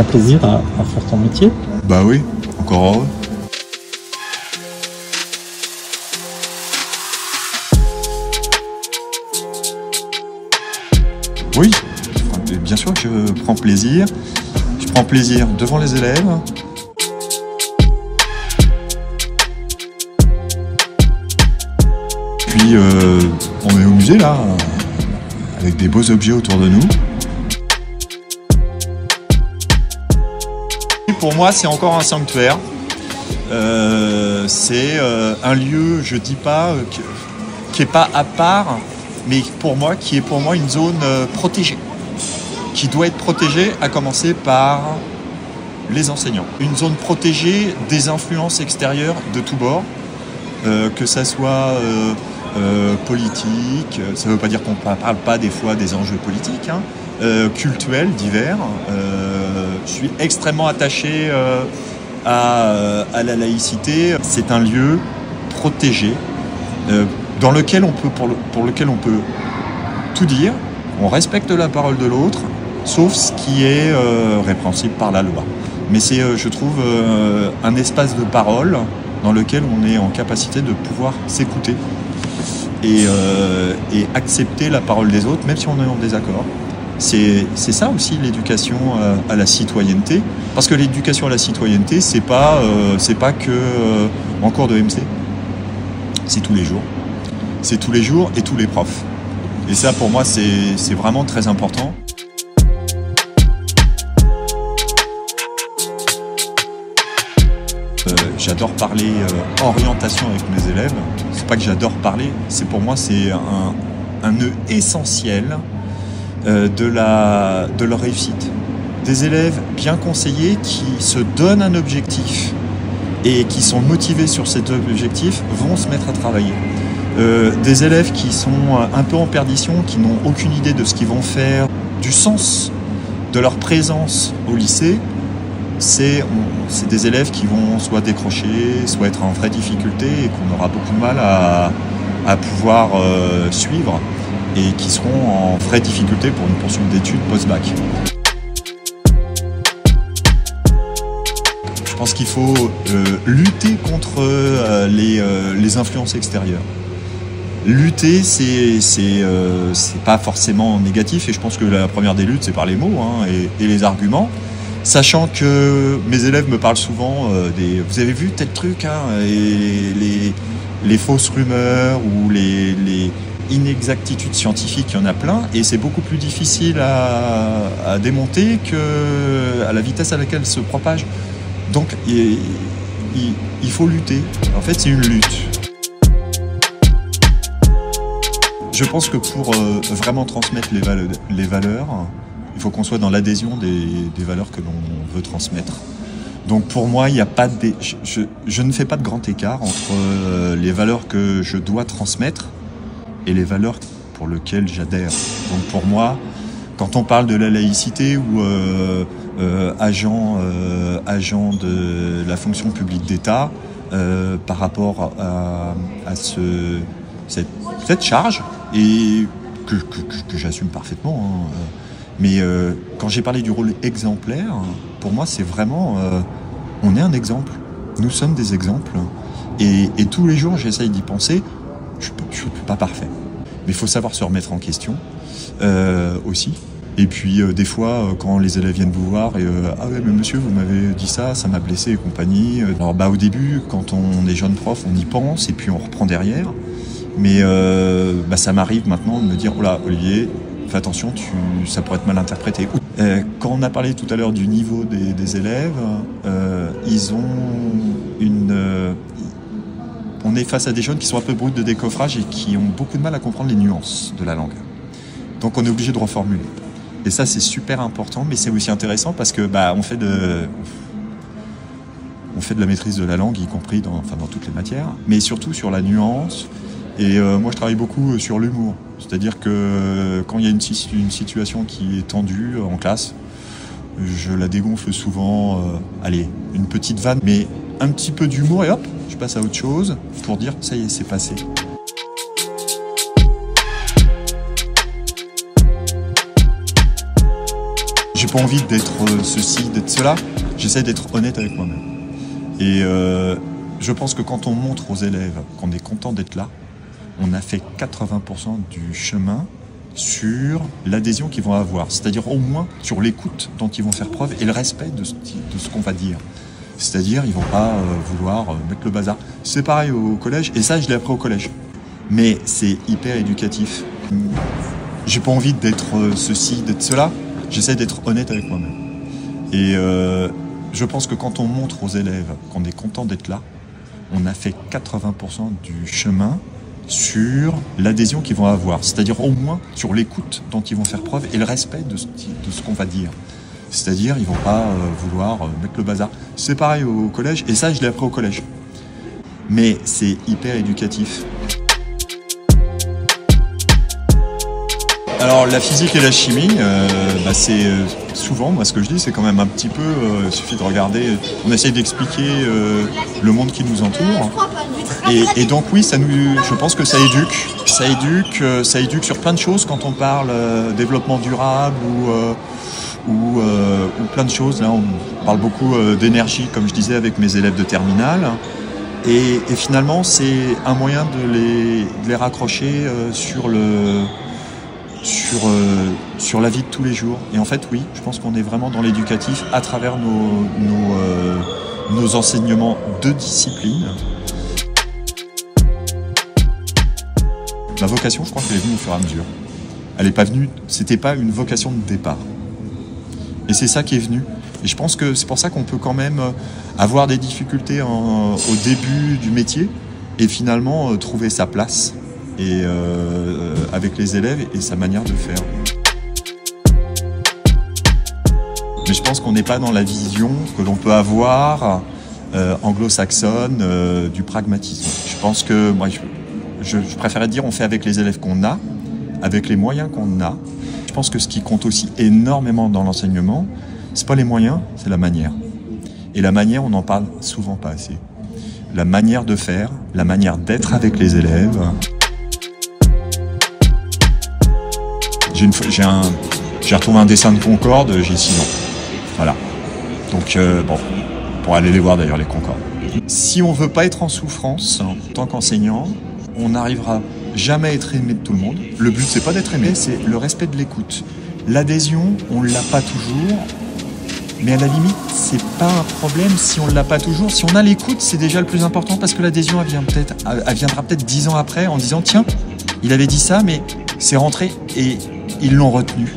prends plaisir à faire ton métier? Bah oui, encore heureux. Oui, bien sûr que je prends plaisir. Je prends plaisir devant les élèves. Puis on est au musée là, avec des beaux objets autour de nous. Pour moi, c'est encore un sanctuaire. C'est un lieu, je dis pas, qui est pas à part, mais qui est pour moi une zone protégée, qui doit être protégée, à commencer par les enseignants. Une zone protégée des influences extérieures de tous bords, que ça soit politique, ça ne veut pas dire qu'on ne parle pas des fois des enjeux politiques, hein, culturels, divers. Je suis extrêmement attaché à la laïcité. C'est un lieu protégé, dans lequel pour lequel on peut tout dire. On respecte la parole de l'autre, sauf ce qui est répréhensible par la loi. Mais c'est, je trouve, un espace de parole dans lequel on est en capacité de pouvoir s'écouter et accepter la parole des autres, même si on est en désaccord. C'est ça aussi l'éducation à la citoyenneté, parce que l'éducation à la citoyenneté, c'est pas que en cours de MC. C'est tous les jours. C'est tous les jours et tous les profs. Et ça, pour moi, c'est vraiment très important. J'adore parler orientation avec mes élèves. C'est pas que j'adore parler, c'est pour moi c'est un nœud essentiel de leur réussite. Des élèves bien conseillés qui se donnent un objectif et qui sont motivés sur cet objectif vont se mettre à travailler. Des élèves qui sont un peu en perdition, qui n'ont aucune idée de ce qu'ils vont faire, du sens de leur présence au lycée, c'est des élèves qui vont soit décrocher, soit être en vraie difficulté et qu'on aura beaucoup de mal à pouvoir suivre et qui seront en vraie difficulté pour une poursuite d'études post-bac. Je pense qu'il faut lutter contre les influences extérieures. Lutter, c'est pas forcément négatif, et je pense que la première des luttes, c'est par les mots hein, et les arguments. Sachant que mes élèves me parlent souvent vous avez vu tel truc, hein, et les fausses rumeurs ou les inexactitudes scientifiques, il y en a plein, et c'est beaucoup plus difficile à démonter qu'à la vitesse à laquelle elles se propagent. Donc il faut lutter. En fait, c'est une lutte. Je pense que pour vraiment transmettre les valeurs, il faut qu'on soit dans l'adhésion des valeurs que l'on veut transmettre. Donc pour moi, il n'y a pas je ne fais pas de grand écart entre les valeurs que je dois transmettre et les valeurs pour lesquelles j'adhère. Donc pour moi, quand on parle de la laïcité ou agent de la fonction publique d'État, par rapport à cette charge, et que j'assume parfaitement, hein, mais quand j'ai parlé du rôle exemplaire, pour moi c'est vraiment, on est un exemple, nous sommes des exemples, et tous les jours j'essaye d'y penser. Je suis pas parfait, mais il faut savoir se remettre en question aussi. Et puis des fois quand les élèves viennent vous voir et ah ouais mais monsieur vous m'avez dit ça m'a blessé et compagnie. Alors au début quand on est jeune prof on y pense et puis on reprend derrière. Mais ça m'arrive maintenant de me dire oh là Olivier, fais attention, ça pourrait être mal interprété. Quand on a parlé tout à l'heure du niveau des élèves, ils ont on est face à des jeunes qui sont un peu bruts de décoffrage et qui ont beaucoup de mal à comprendre les nuances de la langue. Donc on est obligé de reformuler. Et ça c'est super important, mais c'est aussi intéressant parce que on fait de la maîtrise de la langue, y compris dans toutes les matières, mais surtout sur la nuance. Et moi je travaille beaucoup sur l'humour. C'est-à-dire que quand il y a une situation qui est tendue en classe, je la dégonfle souvent, allez, une petite vanne, mais un petit peu d'humour et hop, je passe à autre chose pour dire ça y est, c'est passé. j'ai pas envie d'être ceci, d'être cela. J'essaie d'être honnête avec moi-même. Et je pense que quand on montre aux élèves qu'on est content d'être là, on a fait 80% du chemin sur l'adhésion qu'ils vont avoir. C'est-à-dire au moins sur l'écoute dont ils vont faire preuve et le respect de ce qu'on va dire. C'est-à-dire ils vont pas vouloir mettre le bazar. C'est pareil au collège, et ça je l'ai appris au collège. Mais c'est hyper éducatif. J'ai pas envie d'être ceci, d'être cela. J'essaie d'être honnête avec moi-même. Et je pense que quand on montre aux élèves qu'on est content d'être là, on a fait 80% du chemin sur l'adhésion qu'ils vont avoir. C'est-à-dire au moins sur l'écoute dont ils vont faire preuve et le respect de ce qu'on va dire. C'est-à-dire ils vont pas vouloir mettre le bazar. C'est pareil au collège, et ça je l'ai appris au collège. Mais c'est hyper éducatif. Alors la physique et la chimie, c'est souvent, moi ce que je dis, c'est quand même un petit peu, il suffit de regarder, on essaye d'expliquer le monde qui nous entoure. Et donc oui, je pense que ça éduque sur plein de choses quand on parle développement durable ou plein de choses. Là, on parle beaucoup d'énergie, comme je disais avec mes élèves de terminale. Et finalement, c'est un moyen de les raccrocher sur la vie de tous les jours. Et en fait, oui, je pense qu'on est vraiment dans l'éducatif à travers nos enseignements de discipline. La vocation, je crois qu'elle est venue au fur et à mesure. Elle n'est pas venue, c'était pas une vocation de départ. Et c'est ça qui est venu. Et je pense que c'est pour ça qu'on peut quand même avoir des difficultés au début du métier et finalement trouver sa place et avec les élèves et sa manière de faire. Mais je pense qu'on n'est pas dans la vision que l'on peut avoir anglo-saxonne du pragmatisme. Je pense que moi, je préférerais dire on fait avec les élèves qu'on a, avec les moyens qu'on a. Je pense que ce qui compte aussi énormément dans l'enseignement, c'est pas les moyens, c'est la manière. Et la manière, on n'en parle souvent pas assez. La manière de faire, la manière d'être avec les élèves. J'ai retrouvé un dessin de Concorde, j'ai 6 ans. Voilà. Donc, pour aller les voir d'ailleurs, les Concordes. Si on veut pas être en souffrance, en tant qu'enseignant, on n'arrivera jamais à être aimé de tout le monde. Le but, c'est pas d'être aimé, c'est le respect de l'écoute. L'adhésion, on l'a pas toujours, mais à la limite, c'est pas un problème si on l'a pas toujours. Si on a l'écoute, c'est déjà le plus important parce que l'adhésion, elle viendra peut-être 10 ans après en disant tiens, il avait dit ça, mais c'est rentré et ils l'ont retenu.